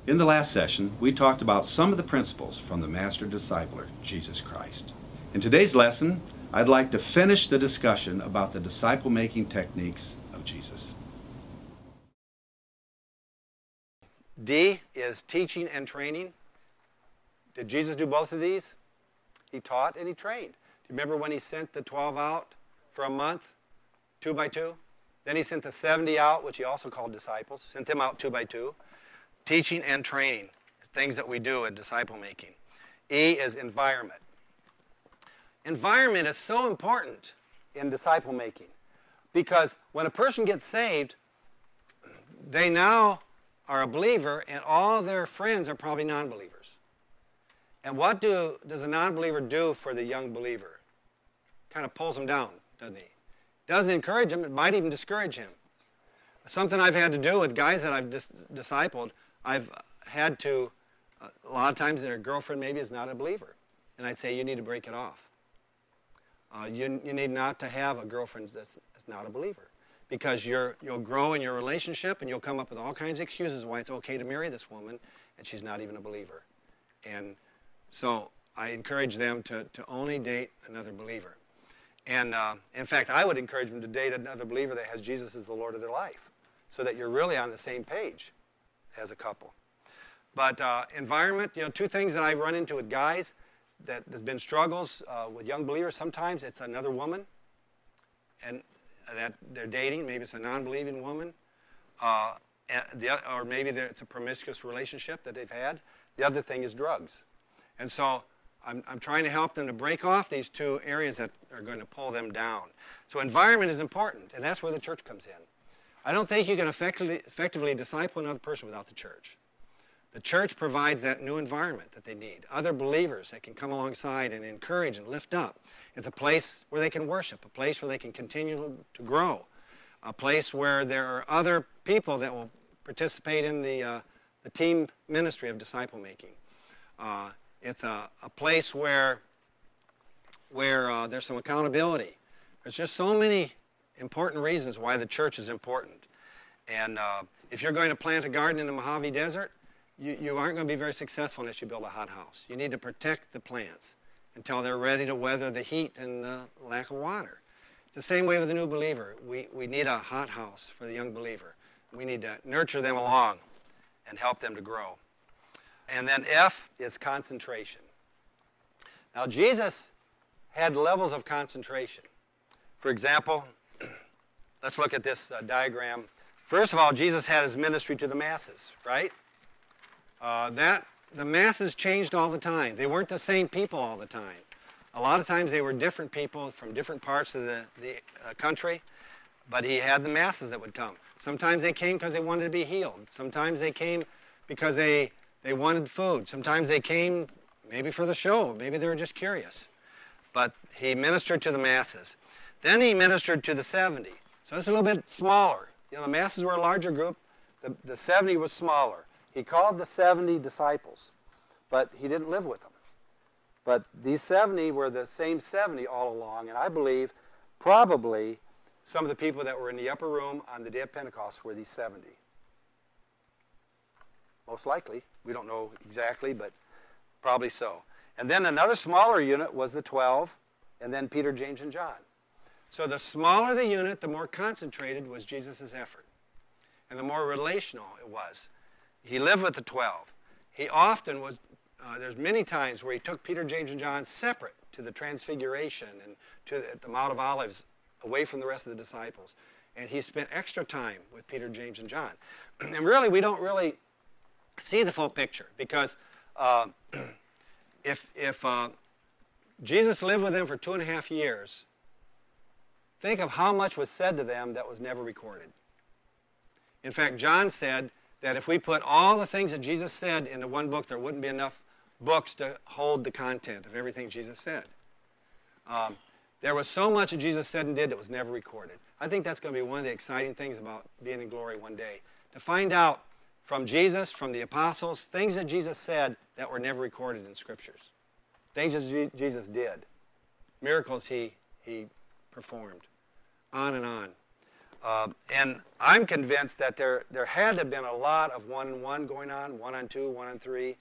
In the last session, we talked about some of the principles from the Master Discipler, Jesus Christ. In today's lesson, I'd like to finish the discussion about the disciple-making techniques of Jesus. D is teaching and training. Did Jesus do both of these? He taught and he trained. Do you remember when he sent the 12 out for a month, 2 by 2? Then he sent the 70 out, which he also called disciples, sent them out 2 by 2. Teaching and training, things that we do in disciple making. E is environment. Environment is so important in disciple making because when a person gets saved, they now are a believer and all their friends are probably non-believers. And what does a non-believer do for the young believer? Kind of pulls him down, doesn't he? Doesn't encourage him, it might even discourage him. Something I've had to do with guys that I've discipled, I've had to, a lot of times their girlfriend maybe is not a believer. And I'd say, you need to break it off. You need not to have a girlfriend that's not a believer. Because you'll grow in your relationship and you'll come up with all kinds of excuses why it's okay to marry this woman and she's not even a believer. And so I encourage them to only date another believer. And in fact, I would encourage them to date another believer that has Jesus as the Lord of their life so that you're really on the same page as a couple. But environment, two things that I've run into with guys that there's been struggles with young believers. Sometimes it's another woman and that they're dating. Maybe it's a non-believing woman. Or maybe it's a promiscuous relationship that they've had. The other thing is drugs. And so I'm trying to help them to break off these two areas that are going to pull them down. So environment is important, and that's where the church comes in. I don't think you can effectively disciple another person without the church. The church provides that new environment that they need. Other believers that can come alongside and encourage and lift up. It's a place where they can worship, a place where they can continue to grow, a place where there are other people that will participate in the team ministry of disciple making. It's a place where there's some accountability. There's just so many important reasons why the church is important. And if you're going to plant a garden in the Mojave Desert, you aren't going to be very successful unless you build a hothouse. You need to protect the plants until they're ready to weather the heat and the lack of water. It's the same way with a new believer. We need a hothouse for the young believer. We need to nurture them along and help them to grow. And then F is concentration. Now Jesus had levels of concentration. For example, let's look at this diagram. First of all, Jesus had his ministry to the masses, right? The masses changed all the time. They weren't the same people all the time. A lot of times they were different people from different parts of the country, but he had the masses that would come. Sometimes they came because they wanted to be healed. Sometimes they came because they wanted food. Sometimes they came maybe for the show. Maybe they were just curious. But he ministered to the masses. Then he ministered to the 70. So it's a little bit smaller. The masses were a larger group. The 70 was smaller. He called the 70 disciples, but he didn't live with them. But these 70 were the same 70 all along, and I believe probably some of the people that were in the upper room on the day of Pentecost were these 70. Most likely. We don't know exactly, but probably so. And then another smaller unit was the 12, and then Peter, James, and John. So the smaller the unit, the more concentrated was Jesus' effort, and the more relational it was. He lived with the 12. He often was, there's many times where he took Peter, James, and John separate to the Transfiguration and to the Mount of Olives, away from the rest of the disciples. And he spent extra time with Peter, James, and John. And really, we don't really see the full picture because if Jesus lived with them for 2.5 years, think of how much was said to them that was never recorded. In fact, John said that if we put all the things that Jesus said into one book, there wouldn't be enough books to hold the content of everything Jesus said. There was so much that Jesus said and did that was never recorded. I think that's going to be one of the exciting things about being in glory one day, to find out from Jesus, from the apostles, things that Jesus said that were never recorded in scriptures. Things that Jesus did. Miracles he performed. On and on. And I'm convinced that there had to have been a lot of one-on-one going on, one-on-two, one-on-three,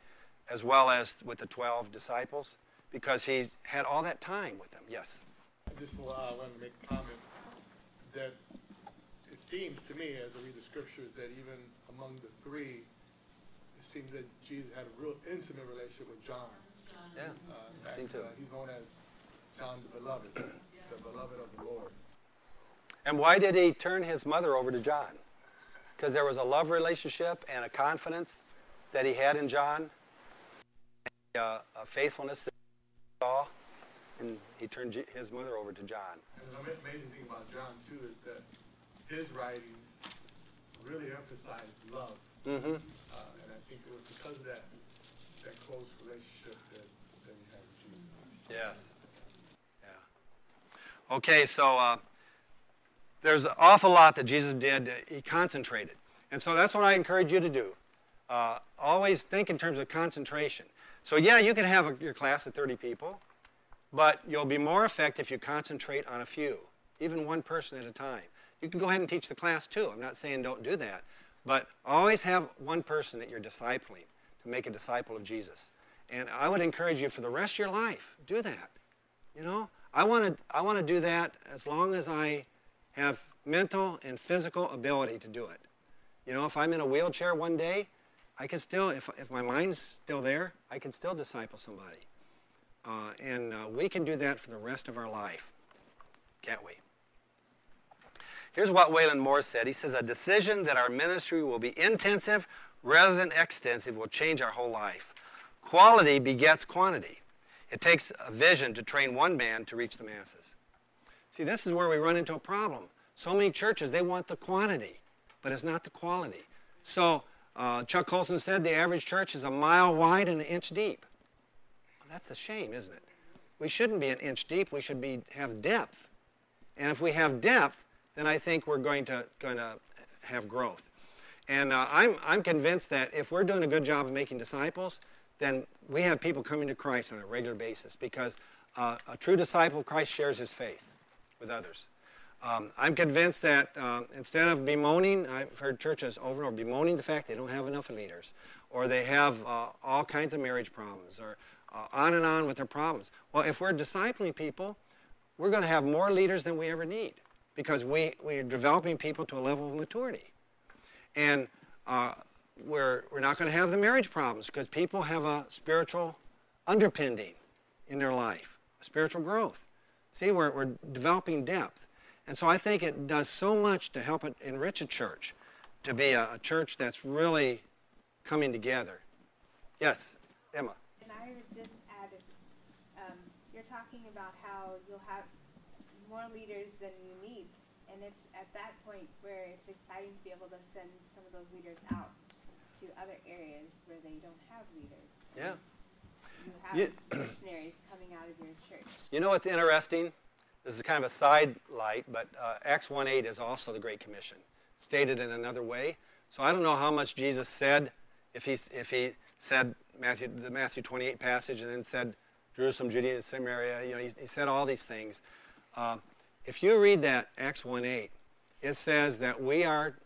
as well as with the 12 disciples, because he had all that time with them. Yes? I just wanted to make a comment that it seems to me, as I read the scriptures, that even among the three, it seems that Jesus had a real intimate relationship with John. Yeah, seems to. He's known as John the Beloved, the beloved of the Lord. And why did he turn his mother over to John? Because there was a love relationship and a confidence that he had in John, a faithfulness that he saw, and he turned his mother over to John. And the amazing thing about John, too, is that his writings really emphasize love. Mm-hmm. And I think it was because of that close relationship that he had with Jesus. Yes. Yeah. Okay, so there's an awful lot that Jesus did. He concentrated. And so that's what I encourage you to do. Always think in terms of concentration. So yeah, you can have your class of 30 people, but you'll be more effective if you concentrate on a few, even one person at a time. You can go ahead and teach the class too. I'm not saying don't do that, but always have one person that you're discipling to make a disciple of Jesus. And I would encourage you for the rest of your life, do that. You know, I want to do that as long as I have mental and physical ability to do it. You know, if I'm in a wheelchair one day, I can still, if my mind's still there, I can still disciple somebody. And we can do that for the rest of our life, can't we? Here's what Wayland Moore said. He says, a decision that our ministry will be intensive rather than extensive will change our whole life. Quality begets quantity. It takes a vision to train one man to reach the masses. See, this is where we run into a problem. So many churches, they want the quantity, but it's not the quality. So Chuck Colson said the average church is a mile wide and an inch deep. Well, that's a shame, isn't it? We shouldn't be an inch deep. We should have depth. And if we have depth, then I think we're going to have growth. And I'm convinced that if we're doing a good job of making disciples, then we have people coming to Christ on a regular basis, because a true disciple of Christ shares his faith with others. I'm convinced that instead of bemoaning, I've heard churches over and over bemoaning the fact they don't have enough leaders, or they have all kinds of marriage problems, or on and on with their problems. Well, if we're discipling people, we're going to have more leaders than we ever need, because we're developing people to a level of maturity. And we're not going to have the marriage problems, because people have a spiritual underpinning in their life, a spiritual growth. See, we're developing depth. And so I think it does so much to help it enrich a church, to be a church that's really coming together. Yes, Emma. And I would just add, you're talking about how you'll have more leaders than you need. And it's at that point where it's exciting to be able to send some of those leaders out to other areas where they don't have leaders. Yeah. You have missionaries coming out of your church. You know what's interesting? This is kind of a side light, but Acts 1:8 is also the Great Commission, stated in another way. So I don't know how much Jesus said, if he said the Matthew 28 passage and then said Jerusalem, Judea, and Samaria. You know, he said all these things. If you read that Acts 1:8, it says that we are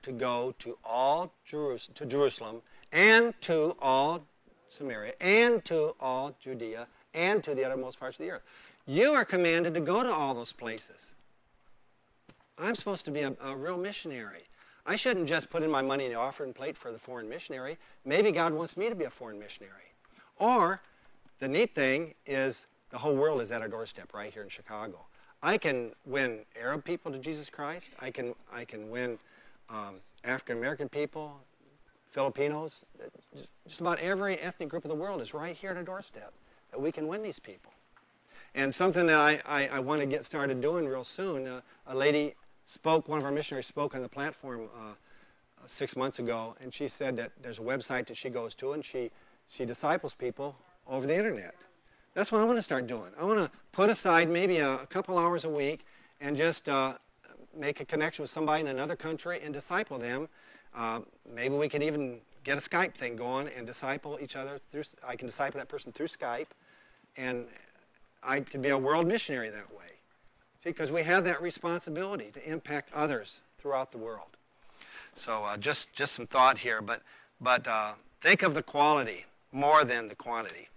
to go to all Jerusalem, and to all Samaria, and to all Judea, and to the uttermost parts of the earth. You are commanded to go to all those places. I'm supposed to be a real missionary. I shouldn't just put in my money in the offering plate for the foreign missionary. Maybe God wants me to be a foreign missionary. Or, the neat thing is, the whole world is at our doorstep right here in Chicago. I can win Arab people to Jesus Christ. I can win African American people, Filipinos. Just about every ethnic group of the world is right here at our doorstep, that we can win these people. And something that I want to get started doing real soon, a lady spoke, one of our missionaries spoke on the platform 6 months ago, and she said that there's a website that she goes to, and she disciples people over the internet. That's what I want to start doing. I want to put aside maybe a couple hours a week and just make a connection with somebody in another country and disciple them. Maybe we can even get a Skype thing going and disciple each other through. I can disciple that person through Skype, and I could be a world missionary that way. See, because we have that responsibility to impact others throughout the world. So just some thought here, but think of the quality more than the quantity.